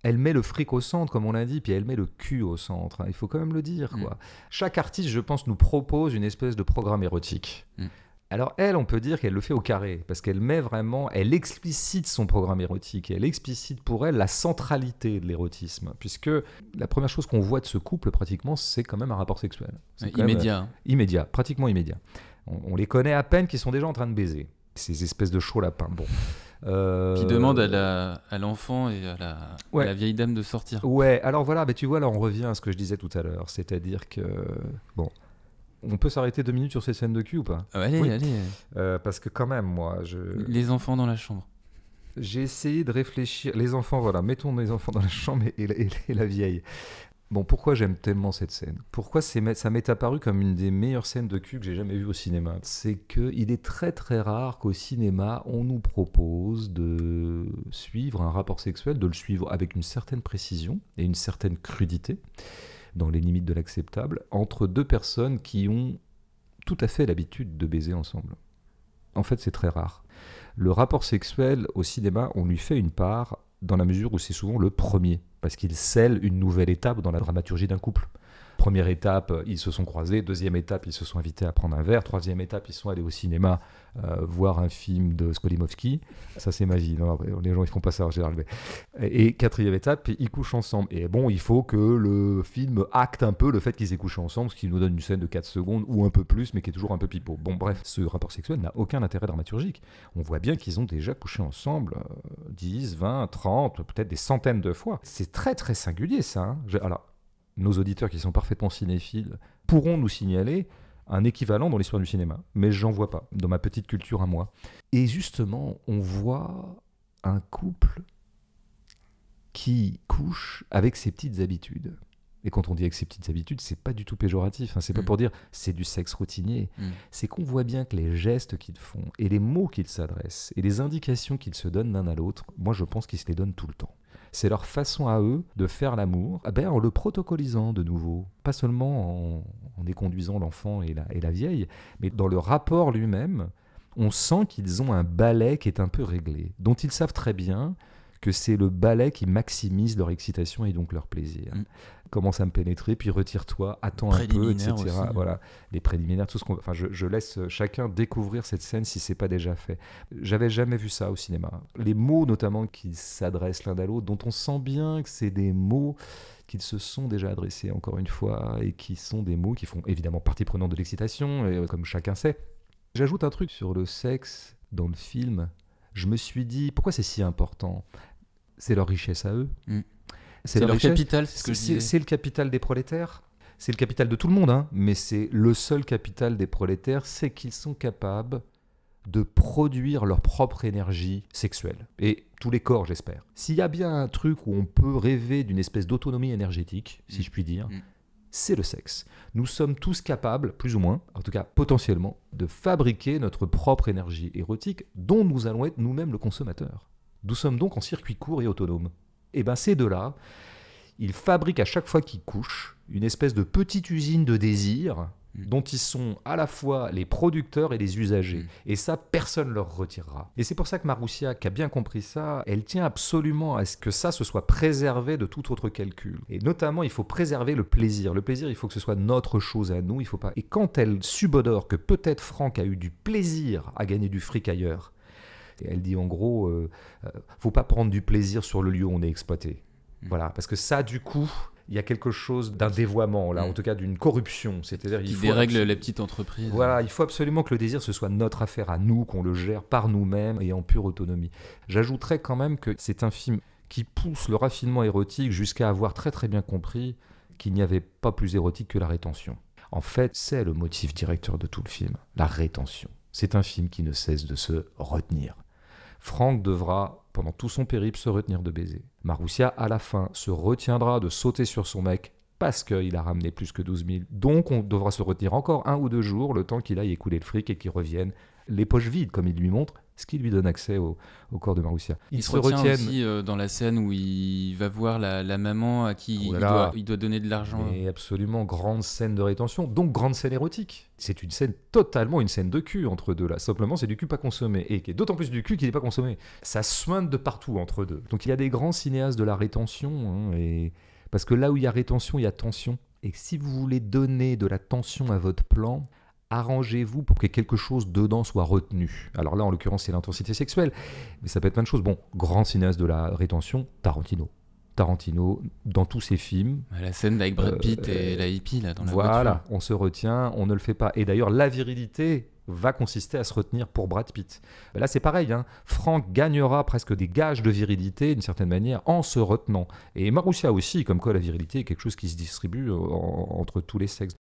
elle met le fric au centre, comme on l'a dit, puis elle met le cul au centre. Il faut quand même le dire, quoi. Chaque artiste, je pense, nous propose une espèce de programme érotique. Alors elle, on peut dire qu'elle le fait au carré, parce qu'elle met vraiment, elle explicite son programme érotique, et elle explicite pour elle la centralité de l'érotisme, puisque la première chose qu'on voit de ce couple, pratiquement, c'est quand même un rapport sexuel. C'est quand immédiat. Même, immédiat, pratiquement immédiat. On les connaît à peine qu'ils sont déjà en train de baiser, ces espèces de chauds lapins. Bon. Qui demande à l'enfant et à la vieille dame de sortir. Ouais, alors voilà, tu vois, là on revient à ce que je disais tout à l'heure, c'est-à-dire que, bon, on peut s'arrêter 2 minutes sur ces scènes de cul ou pas ? Allez. Parce que quand même, moi, Les enfants dans la chambre. J'ai essayé de réfléchir, les enfants, voilà, mettons les enfants dans la chambre et la vieille. Bon, pourquoi j'aime tellement cette scène ? Pourquoi ça m'est apparu comme une des meilleures scènes de cul que j'ai jamais vues au cinéma ? C'est qu'il est très très rare qu'au cinéma, on nous propose de suivre un rapport sexuel, de le suivre avec une certaine précision et une certaine crudité, dans les limites de l'acceptable, entre deux personnes qui ont tout à fait l'habitude de baiser ensemble. En fait, c'est très rare. Le rapport sexuel au cinéma, on lui fait une part dans la mesure où c'est souvent le premier, parce qu'il scelle une nouvelle étape dans la dramaturgie d'un couple. Première étape, ils se sont croisés. Deuxième étape, ils se sont invités à prendre un verre. Troisième étape, ils sont allés au cinéma voir un film de Skolimowski. Ça, c'est ma vie. Non, les gens, ils font pas ça en général. Et quatrième étape, ils couchent ensemble. Et bon, il faut que le film acte un peu le fait qu'ils aient couché ensemble, ce qui nous donne une scène de 4 secondes ou un peu plus, mais qui est toujours un peu pipeau. Bon, bref, ce rapport sexuel n'a aucun intérêt dramaturgique. On voit bien qu'ils ont déjà couché ensemble 10, 20, 30, peut-être des centaines de fois. C'est très, très singulier, ça. Hein. Alors, nos auditeurs qui sont parfaitement cinéphiles pourront nous signaler un équivalent dans l'histoire du cinéma, mais j'en vois pas, dans ma petite culture à moi. Et justement, on voit un couple qui couche avec ses petites habitudes. Et quand on dit avec ses petites habitudes, c'est pas du tout péjoratif, hein, c'est pas pour dire c'est du sexe routinier, c'est qu'on voit bien que les gestes qu'ils font, et les mots qu'ils s'adressent, et les indications qu'ils se donnent l'un à l'autre, moi je pense qu'ils se les donnent tout le temps. C'est leur façon à eux de faire l'amour, en le protocolisant de nouveau. Pas seulement en éconduisant l'enfant et la vieille, mais dans le rapport lui-même, on sent qu'ils ont un balai qui est un peu réglé, dont ils savent très bien que c'est le balai qui maximise leur excitation et donc leur plaisir. Commence à me pénétrer, puis retire-toi, attends un peu, etc. Aussi, voilà, les préliminaires, tout ce qu'on... Enfin, je laisse chacun découvrir cette scène si c'est pas déjà fait. J'avais jamais vu ça au cinéma. Les mots, notamment, qui s'adressent l'un à l'autre, dont on sent bien que c'est des mots qu'ils se sont déjà adressés, encore une fois, et qui sont des mots qui font évidemment partie prenante de l'excitation, comme chacun sait. J'ajoute un truc sur le sexe dans le film. Je me suis dit, pourquoi c'est si important ? C'est leur richesse à eux. C'est leur capital, c'est ce que je disais. C'est le capital des prolétaires. C'est le capital de tout le monde, hein, mais c'est le seul capital des prolétaires, c'est qu'ils sont capables de produire leur propre énergie sexuelle. Et tous les corps, j'espère. S'il y a bien un truc où on peut rêver d'une espèce d'autonomie énergétique, si je puis dire, c'est le sexe. Nous sommes tous capables, plus ou moins, en tout cas potentiellement, de fabriquer notre propre énergie érotique dont nous allons être nous-mêmes le consommateur. Nous sommes donc en circuit court et autonome. Et bien ces deux-là, ils fabriquent à chaque fois qu'ils couchent une espèce de petite usine de désir dont ils sont à la fois les producteurs et les usagers. Et ça, personne ne leur retirera. Et c'est pour ça que Maroussia, qui a bien compris ça, elle tient absolument à ce que ça se soit préservé de tout autre calcul. Et notamment, il faut préserver le plaisir. Le plaisir, il faut que ce soit notre chose à nous. Il faut pas... Et quand elle subodore que peut-être Franck a eu du plaisir à gagner du fric ailleurs, et elle dit en gros, faut pas prendre du plaisir sur le lieu où on est exploité. Voilà, parce que ça, du coup, il y a quelque chose d'un dévoiement, là, en tout cas d'une corruption. C'est-à-dire, qui dérègle les petites entreprises. Voilà, il faut absolument que le désir, ce soit notre affaire à nous, qu'on le gère par nous-mêmes et en pure autonomie. J'ajouterais quand même que c'est un film qui pousse le raffinement érotique jusqu'à avoir très très bien compris qu'il n'y avait pas plus érotique que la rétention. En fait, c'est le motif directeur de tout le film, la rétention. C'est un film qui ne cesse de se retenir. Franck devra, pendant tout son périple, se retenir de baiser. Maroussia, à la fin, se retiendra de sauter sur son mec parce qu'il a ramené plus que 12 000. Donc, on devra se retenir encore 1 ou 2 jours, le temps qu'il aille écouler le fric et qu'il revienne les poches vides, comme il lui montre, ce qui lui donne accès au corps de Marussia. Il se retient aussi dans la scène où il va voir la maman à qui il doit donner de l'argent. Mais absolument, grande scène de rétention, donc grande scène érotique. C'est une scène totalement une scène de cul entre deux là. Simplement, c'est du cul pas consommé et qui est d'autant plus du cul qui n'est pas consommé. Ça soigne de partout entre deux. Donc il y a des grands cinéastes de la rétention, et parce que là où il y a rétention, il y a tension. Et si vous voulez donner de la tension à votre plan, arrangez-vous pour que quelque chose dedans soit retenu. Alors là, en l'occurrence, c'est l'intensité sexuelle, mais ça peut être plein de choses. Bon, grand cinéaste de la rétention, Tarantino, dans tous ses films. La scène avec Brad Pitt et la hippie, là, dans la voiture. Voilà, on se retient, on ne le fait pas. Et d'ailleurs, la virilité va consister à se retenir pour Brad Pitt. Là, c'est pareil, Franck gagnera presque des gages de virilité, d'une certaine manière, en se retenant. Et Marussia aussi, comme quoi la virilité est quelque chose qui se distribue entre tous les sexes.